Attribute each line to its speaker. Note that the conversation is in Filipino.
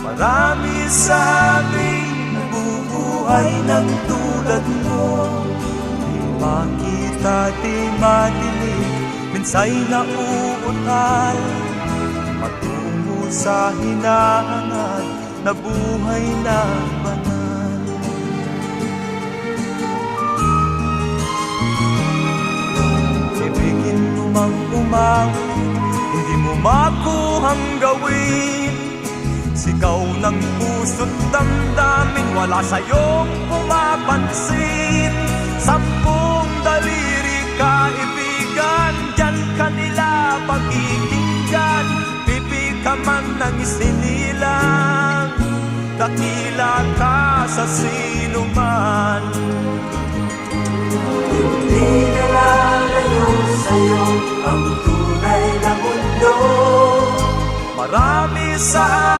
Speaker 1: Marami sa amin nabubuhay ng tulad mo. Di makita, di madilig, minsa'y nauutal, patungo sa hinahangad na buhay na banal. Ibigin mo mang umawit, hindi mo makuhang gawin. Sigaw ng puso't damdamin, wala sa'yong pumapansin. Sampung daliri kaibigan, diyan kanila pakikinggan. Bibig ka man ng isinilang, dakila ka sa sinuman.
Speaker 2: Hindi nalalayo sa'yo ang tunay na mundo.
Speaker 1: Marami sa